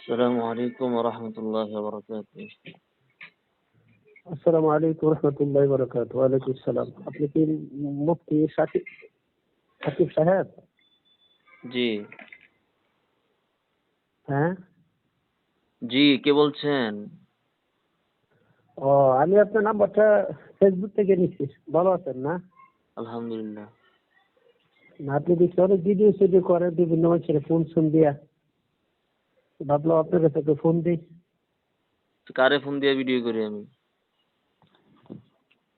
السلام عليكم ورحمة الله وبركاته. আসসালামু আলাইকুম রহমতুল্লাহি ওয়া বারাকাতুহু। ওয়ালাইকুম আসসালাম। আপনি কি মুফতি সাকিব সাহেব? জি হ্যাঁ। জি, কে বলছেন? ও, আমি আপনার নাম্বারটা ফেসবুক থেকে নিচ্ছি। ভালো আছেন না? আলহামদুলিল্লাহ। না, আপনি দেখছি অনেক ভিডিও করেন বিভিন্ন মানুষের ফোন দিয়া, ভাবলাম আপনার কাছে একটু ফোন দিই। কারে ফোন দিয়ে ভিডিও করি আমি?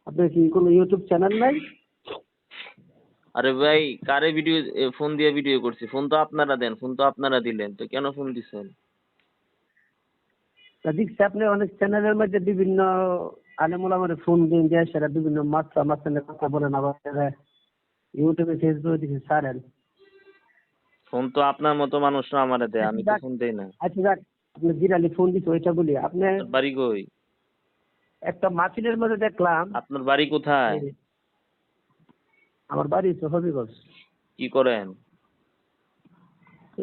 আপনার কি কোনো ইউটিউব চ্যানেল নাই? আরে ভাই, কারে ফোন দিয়ে ভিডিও করছি? ফোন তো আপনারা দেন, ফোন তো আপনারা দিলেন, তো কেন ফোন দিছেন? তা দেখছি আপনি অনেক চ্যানেলের মধ্যে বিভিন্ন আলেমুল আমার ফোন দিন দিয়ে সেটা বিভিন্ন মাত্রা কথা বলেন, আবার ইউটিউবে ফেসবুকে দেখি ছাড়েন। ফোন তো আপনার মতো মানুষরা আমারে দেয়, আমি তো ফোন দেই না। আচ্ছা যাক, আপনি জিরালি ফোন দিচ্ছে ওইটা বলি। আপনি আপনার বাড়ি কই? একটা মাহফিলের মধ্যে দেখলাম। আপনার বাড়ি কোথায়? আমার বাড়ি হচ্ছে হবিগঞ্জ। কি করেন?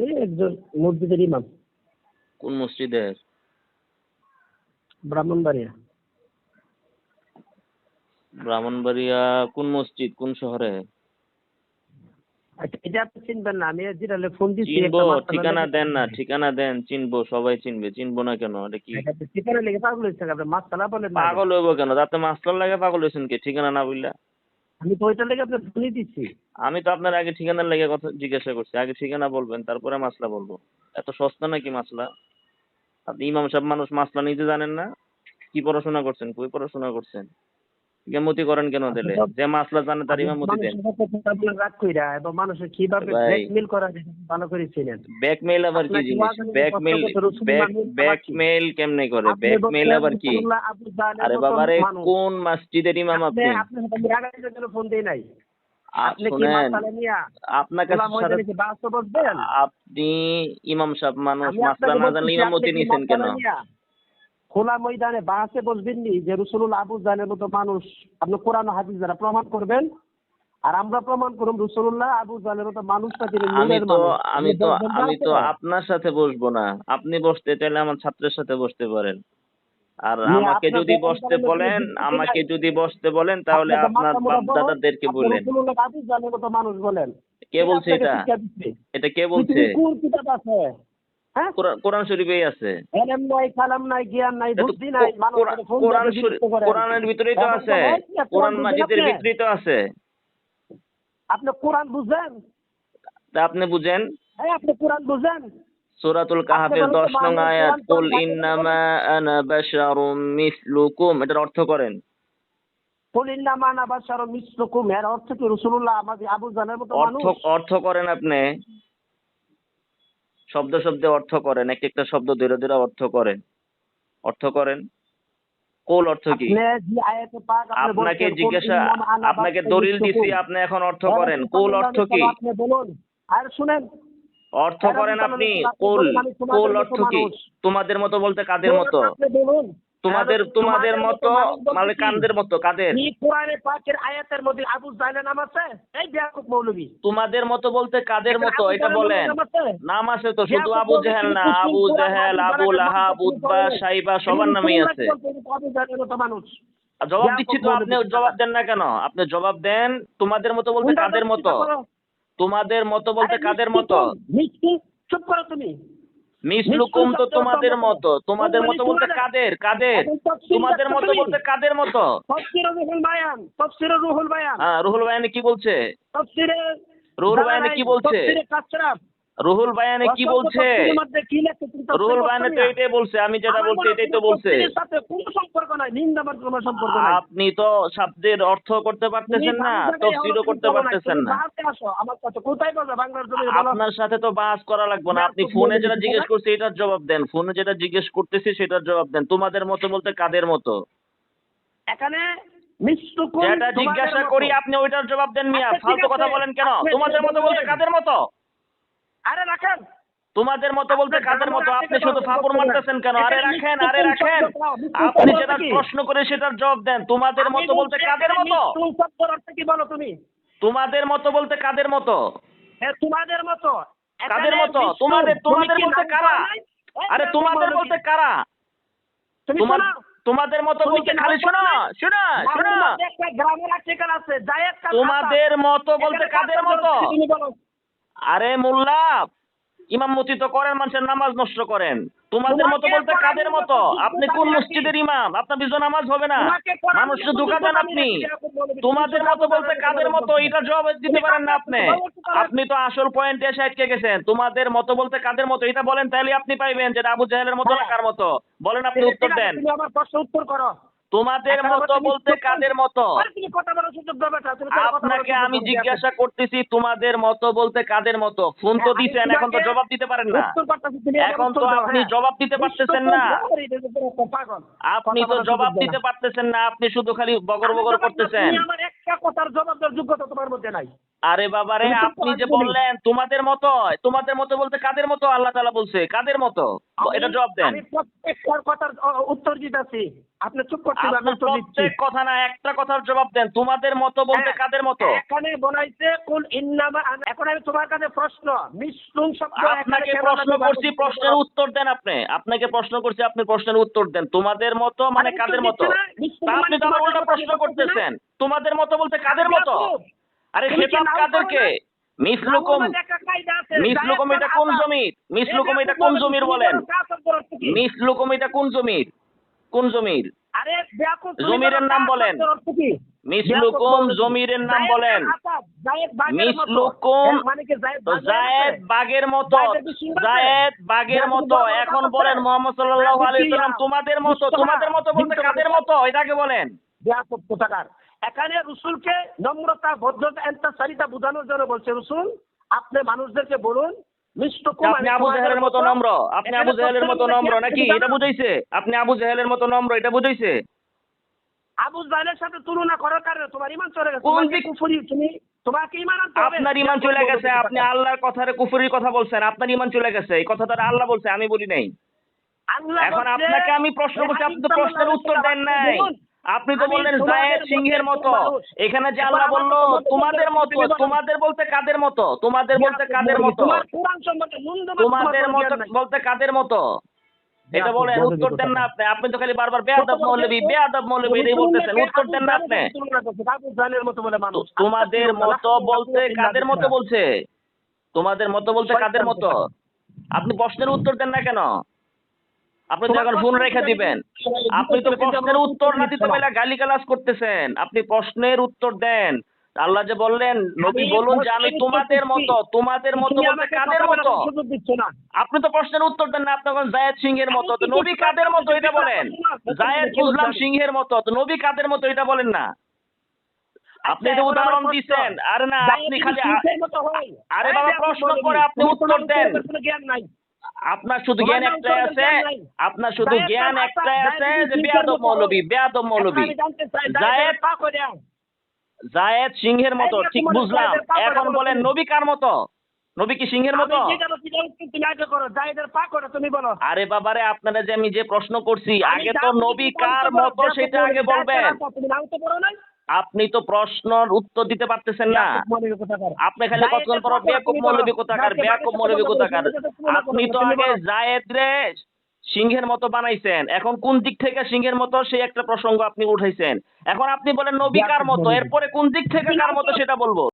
এই একজন মসজিদের ইমাম। কোন মসজিদের? ব্রাহ্মণবাড়িয়া। ব্রাহ্মণবাড়িয়া? কোন মসজিদ, কোন শহরে? আচ্ছা, এটা আপনি চিনবেন না? আমি জিরালে ফোন দিচ্ছি। চিনবো, ঠিকানা দেন না, ঠিকানা দেন, চিনবো, সবাই চিনবে, চিনবো না কেন? এটা কি ঠিকানা লেগে পাগল হয়েছে আপনি? মাসালা বলেন না। পাগল হইব কেন? তাতে মাস্টার লাগে পাগল হয়েছেন কে? ঠিকানা না বললা? আমি তো ওইটা লেগে আপনার ফোনই দিচ্ছি। আমি তো আপনার আগে ঠিকানার লেগে কথা জিজ্ঞাসা করছি, আগে ঠিকানা বলবেন তারপরে মাসলা বলবো। এত সস্তা নাকি মাসলা? আপনি ইমাম সাহেব মানুষ, মাসলা নিতে জানেন না? কি পড়াশোনা করছেন, কই পড়াশোনা করছেন? ইমামতি করেন কেন আপনি দিলে? তো যে মাসলা জানে তার ইমামতি দেন। মানুষের সাথে কথা বলে রাগ কইরা এবং মানুষের কিভাবে ভাই, ব্ল্যাকমেল করা যায় ভালো করে চিনেন। ব্যাকমেইল আবার কি আপনাকে জিনিস? ওয়াজ আমি কষ্ট ব্যাকমেইল করতে রসুল মাহমুদ বাবাকে। ব্যাকমেইল কেমনে করে? আপনি ব্যাকমেইল বলছেন আবার কি? রসুল্লাহ আবু জাহেলের আরে মতো বাবারে, মানুষ। কোন মসজিদের ইমাম আপনি? আপনার সাথে আমি রাগাইতে জন্য ফোন দেই নাই। আপনি কি শুনেন, মাসালা নিয়া আপনার খোলা কাছে ময়দানে কি বাস্তব বলবেন? আপনি ইমাম সাহেব মানুষ, আমি মাসলা আপনাকে না জানলে বলতেছি, আপনি ইমামতি কি নিছেন কেন? মাসালা নিয়া খোলা ময়দানে বাসে বসবেন নি যে রসুল্লাহ আবু জাহেলের মতো মানুষ? আপনি কোরআন হাদিস দ্বারা প্রমাণ করবেন, আর আমরা প্রমাণ করব রসুল্লাহ আবু জাহেলের মতো মানুষটা তিনি আমি নূরের তো মানুষ। আমি তো দেখবেন না আমি তো তো? আপনার সাথে বসবো না। আপনি বসতে চাইলে আমার ছাত্রের সাথে বসতে পারেন। আর নিয়ে আমাকে আপনার যদি বলার বসতে কারণে কোনো বলেন, যুক্তি আমাকে নাই। যদি বসতে বলেন তাহলে আপনাকে আপনার মাথা মোটা বাপ বড়, দাদাদেরকে আপনি বলেন। রসুল্লাহ আবু জাহেলের মতো মানুষ বলেন। কে কে বলছে আপনাকে এটা? শিক্ষা দিচ্ছে? এটা কে বলছে? পৃথিবীর কোন কিতাব আছে? হ্যাঁ, কোরআন শরীফেই আছে। এলেম নাই, কালাম নাই, জ্ঞান নাই, এটা তো বুদ্ধি নাই, মানুষের ফোন কোরআন দিয়ে বিরক্ত করেন। কোরআনের ভিতরেই তো এমন আছে। হয় কি কোরআন কোরআন বুঝেন মাজিদের আপনি? ভিতরেই তো আছে। আপনি কোরআন বুঝেন? তা আপনি বুঝেন। হ্যাঁ, আপনি কোরআন বুঝেন? সূরাতুল আপনি কাহাফের বলেন তো 10 নং মাহমুদ আয়াত, কোরআন তো কুল জানেন না ইন্নামা বলেন। আনা বাশারুম মিসলুকুম, এটার অর্থ করেন। কুলিন্না মানা বাশারুম মিসলুকুম, এর অর্থ কি রসুল্লাহ আমাদের আবু জাহেলের মতো অর্থ মানুষ? অর্থ করেন আপনি। শব্দ শব্দে অর্থ করেন, এক একটা শব্দ ধীরে ধীরে অর্থ করেন। অর্থ করেন। কোল অর্থ কি? আপনি যে আয়াতে পাক আপনি আপনাকে বলছেন কুল জিজ্ঞাসা, ইন্নামা আনা আপনাকে বাশারুম দলিল দিছি, মিসলুকুম, আপনি এখন অর্থ এর করেন। রাসূল কোল সাল্লাল্লাহু অর্থ আলাইহি কি? ওয়াসাল্লাম আপনি বলুন। আর শুনেন, অর্থ এর করেন রাসূল আপনি। সাল্লাল্লাহু আলাইহি ওয়াসাল্লাম আপনি কোল বলুন আমি কোল তোমাদের মতো অর্থ কি? মানুষ। তোমাদের মতো বলতে কাদের কোরআন মতো? আপনি বলুন। তোমাদের তোমাদের মতো মানুষ বলতে মানে কি? কাদের মতো? কাদের? কি কোরআনে পাকের আয়াতের মধ্যে আবু জাহেলের নাম আছে? এই বেয়াকুব মৌলবী। তোমাদের মতো বলতে কাদের এখানে মতো আবু এটা জাহেলের বলেন। নাম আছে? নাম আছে তো, শুধু বেয়াকুব আবু মৌলবী জেহেল তিনি না, মুসলিম আবু কোরআন জেহেল, হাদিস আবু বানাকে লাহাব, মানুষকে তিনি উতবা, বলেন। সাইবা তিনি সবার নামেই রাসূলুল্লাহকে আছে। বলতে তিনি আবু জাহেলের মতো মানুষ। আর জবাব দিচ্ছি বেয়াকুব তো, আপনি মৌলবী জবাব কোথাকার। দেন না কেন? আপনি জবাব দেন। তোমাদের মতো বলতে কোনটা কাদের জবাব মতো? দিতে পারো? তোমাদের মতো বলতে আরে কাদের মিষ্টি মতো? কোন? মিষ্টি? চুপ করো তুমি। মিসলুকুম নিশ্চয়ই তো সত্য তোমাদের সম্মত। মতো। তোমাদের কোনগুলি মতো বলতে তোমাদের? কাদের? কাদের? এখন তফসির তোমাদের দেখছো মতো তুমি? বলতে কাদের মতো? তফসিরে রুহুল বায়ান, তফসিরে রুহুল বায়ান, হ্যাঁ, রুহুল বায়ানে কি বলছে? তফসিরে রুহুল বায়ানে কি জালালাইন, বলছে? তফসিরে কাশরাফ, রুহুল বায়ানে কি অসংখ্য বলছে? তফসিরের মধ্যে কি লেখছে তুমি তফসির রুহুল করছো বায়ানে তো না? এটাই বলছে, আমি যেটা আমার বলছি মনে হয় এটাই তো তোমার বলছে। তফসিরের সাথে কোনো সম্পর্ক নাই, নিন্দাবার কোনো সম্পর্ক নাই। আপনি তো শব্দের অর্থ করতে তুমি পারতেছেন না, ভালো জায়গায় হলো, তফসিরও তুমি করতে বলো নাই। পারতেছেন তুমি না। বাহাতে আসো আমার কাছে, কোথায় বলো বাংলার জমিনে বলো। আপনার সাথে তো বাস করা লাগবে না। আপনি বেয়াকুব ফোনে মৌলবী যেটা জিজ্ঞেস কোথাকার। করছি এটার জবাব দেন। ফোনে যেটা জিজ্ঞেস করতেছি সেটার জবাব দেন। তোমাদের মতো বলতে কাদের মতো? এখানে মিষ্টুকুম যেটা তোমাদের জিজ্ঞাসা মতো। করি আপনি ওইটার জবাব দেন মিয়া। আচ্ছা ঠিক ফালতু কথা আছে, বলেন কেন? আপনি তোমাদের যেটা মতো বলতে বললেন। কাদের মতো? আরে রাখেন। তোমাদের মতো বলতে আপনার কাদের গ্রামার মতো? আপনি থেকে শুধু দর্শন ফাপড় করতে না। মারতেছেন কেন? আরে এখানে রাখেন, আরে মিষ্টুকুম রাখেন। শব্দটা, মিষ্টুকুম আপনি শব্দ যেটা অর্থ কি? প্রশ্ন করে সেটার জবাব দেন। তোমাদের আমি মতো বলতে বলছি কাদের এখানে মতো? মিষ্টুকুম শব্দের অর্থ কি বলো তুমি? তোমাদের মতো বলতে কাদের মতো? তোমাদের মতো। কাদের এখানে মতো? মিষ্টুম, তোমাদের তুমি তোমাদের কি বলতে নাম কারা? করা নাই? আরে তোমাদের বলতে কারা? তুমি তোমার শোনো, তোমাদের মতো তুমি বলতে কি খালি নাম শোনো বলবে? শোনো শোনো গ্রামের মধ্যে একটা গ্রামের আর্টিকেল আছে, জায়েদ খান তোমাদের আসাদ। মতো বলতে এখানে কাদের কার মতো? জন্য তুমি বলো? আরে মোল্লা, ইমামতি তো করেন, মানুষের নামাজ নষ্ট করেন। তোমাদের মতো তোমাকে বলতে কাদের করার মতো? মতো আপনি যোগ্যতা কোন আমি মসজিদের ইমাম? আপনার বিজয় নামাজ হবে না। তোমাকে করার মানুষকে মতো ধোঁকা দেন যোগ্যতা আমি আপনি। রাখি, এরকম বলবে। তুমি তোমাদের শুধু মতো আবু বলতে জাহেলের কাদের কথা মতো বলছো। এটা জবাব দিতে তুমি পারেন না কাকে আপনি। ভালো উত্তর করেন? আপনি তো আসল পয়েন্টে এসে আটকে গেছেন। তোমাদের মতো বলতে কাদের মতো এটা বলেন, তাহলে আপনি পাইবেন যেটা আবু জাহেলের মতো না হ্যাঁ। কার মতো। বলেন, আপনি ঠিক উত্তর আছে, দেন। তুমি আমার প্রশ্ন উত্তর করো। তোমাদের এখন আবার মতো তুমি বলতে কাদের মতো? আরে তুমি কথা বলার সুযোগ দেবে না, তুমি তার কথা বলার আপনাকে সুযোগ আমি দেবে না। জিজ্ঞাসা করতেছি তোমাদের মতো বলতে কাদের মতো। ফোন তো আমি দিছেন, এখন তো তোমাকে জবাব দিতে পারেন না। উত্তর করতেছি, তুমি আমার এখন উত্তর তো দাও। আপনি হ্যাঁ, জবাব দিতে পারতেছেন না। পাগল। আপনি কথা তো বলার সুযোগ জবাব দাও দিতে না। পারতেছেন না, আপনি শুধু খালি বগর আমি বগর জবাব দাও, করতেছেন। তুমি আমার একটা কথার জবাব দেওয়ার যোগ্যতা তোমার মধ্যে নাই। আরে বাবা রে, তুমি চুপ আপনি করো, যে আমি বলি। বললেন তোমাদের মতো, তোমাদের মতো বলতে কাদের মতো? আল্লাহ তাআলা বলছে কাদের মতো, আমি এটা জবাব দেন। আমি প্রত্যেকটার কথার উত্তর দিতেছি, আপনি চুপ করতে হবে, আমি আপনার উত্তর দিচ্ছি। প্রত্যেক কথা না, একটা কথার জবাব দেন। তোমাদের মতো বলতে হ্যাঁ, কাদের মতো? এখানে বলাইছে কুল ইন্নামা এখন আমি তোমার কাছে প্রশ্ন মিশ্রুম শব্দ এখানে আপনাকে কেন প্রশ্ন ব্যবহার করছি, করছি? প্রশ্নের উত্তর দেন। আপনাকে প্রশ্ন করছি, আপনি প্রশ্নের উত্তর দেন। তোমাদের মতো মানে আমি উত্তর কাদের মতো? দিচ্ছি না, মিশ্রুম তা আপনি মানে তো আবার তোমাদের উল্টা মতো আমি প্রশ্ন বলতেছি না। করতেছেন। তোমাদের মতো বলতে আরে কাদের মতো? বেয়াকুব, আরে তুমি কি খেতাব নাও করো কাদেরকে? না? নাওর মিসলুকুম, মধ্যে একটা কায়দা আছে, জায়েদ মিসলুকুম খান এটা কোন আসাদ। জমির? এ মিসলুকুম এটা বেয়াকুব কোন বলবে, জমির তুমি বলেন? বলো কাসব করো কি? মিসলুকুম এটা কোন জমির? কোন জমির? আরে বেয়াকুব, তুমি বলো জমিরের নাম কাসব বলেন। করো কি? বেয়াকুব মিসলুকুম বলবে কি? জমিরের নাম জায়েদ বলেন। খান আসাদ, জায়েদ বাগের মতো। মিসলুকুম এর মানে কি জায়েদ তো বাগের জায়েদ আছে? বাগের মতো। জায়েদের কি সিং আছে? জায়েদ বাগের জায়েদ মতো। বড় বড় এখন দাঁত আছে? বলেন মুহাম্মদ সাল্লাল্লাহু জায়েদ আলাইহি কি সাল্লাম তোমাদের মতো। মুস্তফা, তোমাদের মতো বলতে জিনতে কাদের পারে? মতো এটাকে বলেন। বেয়াকুব কোথাকার। এখানে রসুলকে নম্রতা, ভদ্রতা, এন্তাসারিতা বোঝানোর জন্য বলছে রসুল, আপনি মানুষদেরকে বলুন মিষ্টকুম আপনি আবু জাহেলের মতো নম্র, আপনি আবু জাহেলের মতো নম্র নাকি এটা বুঝাইছে? আপনি আবু জাহেলের মতো নম্র এটা বুঝাইছে? আবু জাহেলের সাথে তুলনা করার কারণে তোমার ইমান চলে গেছে। কোন তোমাকে দিক? কুফরি, তুমি তোমাকে ইমান আনতে হবে। আপনার ইমান চলে গেছে। আপনি আল্লাহর কথারে কুফরির কথা বলছেন। আপনার ইমান চলে গেছে। এই কথাটা আল্লাহ বলছে, আমি বলি নাই। আল্লাহ এখন বলছে, আপনাকে আমি প্রশ্ন করছি, আপনি তো প্রশ্নের উত্তর দেন নাই। আপনি তো আমি বললেন তোমাদের জায়েদ সিংহের মধ্যে মতো। মানুষ। এখানে যে এখন আল্লাহ আমার বললো মতো তোমাদের মতো, তুমি বলো। তোমাদের বলতে কাদের মতো? তোমাদের বলতে কাদের মতো? তোমার কোরআন সম্পর্কে ন্যূনতম তোমাদের তোমার মতো জ্ঞান নাই। বলতে কাদের মতো? এটা বেয়াদব, বলেন, বেয়াদবি উত্তর দেন না কোথাকার। আপনি। আপনি তো খালি বারবার বেয়াদব মৌলবী, বেয়াদব মৌলবী এটাই বলতেছেন, উত্তর দেন না আপনি। আবু জাহেলের মতো বলে মানুষ। তোমাদের মতো বলতে কাদের মতো বলছে? তোমাদের মতো বলতে কাদের মতো? আপনি প্রশ্নের উত্তর দেন না কেন? আপনি তো এখন ফোন রেখে দিবেন। আপনি তো প্রশ্নের উত্তর না দিতে পারলে গালিগালাজ করতেছেন। আপনি প্রশ্নের উত্তর দেন। আল্লাহ যে বললেন নবী বলুন যে আমি তোমাদের মতো। তোমাদের মতো বলতে কাদের মতো? সুযোগ দিচ্ছ না। আপনি তো প্রশ্নের উত্তর দেন না। আপনি এখন জায়েদ সিংহের মতো। তো নবী কাদের মতো এটা বলেন। জায়েদ বুঝলাম সিংহের মতো, তো নবী কাদের মতো এটা বলেন না। আপনি তো উদাহরণ দিচ্ছেন। আরে না, আপনি খালি আরে বাবা প্রশ্ন করে আপনি উত্তর দেন। জ্ঞান নাই। আপনার শুধু জ্ঞান একটাই আছে, আপনার শুধু জ্ঞান একটাই আছে যে বেয়াদব মৌলবী, বেয়াদব মৌলবী। জায়েদ, জায়েদ সিংহের মতো ঠিক বুঝলাম। এখন বলেন নবী কার মতো? নবী কি সিংহের মতো? তুমি বলো। আরে বাবারে, আপনারা যে আমি যে প্রশ্ন করছি, আগে তো নবী কার মতো সেটা আগে বলবেন। তুমি নামতে পারো না। আপনি তো প্রশ্নর উত্তর দিতে পারতেছেন না। আপনি খালি কতক্ষণ পর বেয়াকুব মৌলবী কোথাকার, বেয়াকুব মৌলবী কোথাকার। আপনি তো আগে জায়েদ রে সিংহের মতো বানাইছেন, এখন কোন দিক থেকে সিংহের মতো সেই একটা প্রসঙ্গ আপনি উঠাইছেন। এখন আপনি বলেন নবী কার মতো, এরপরে কোন দিক থেকে কার মতো সেটা বলবো।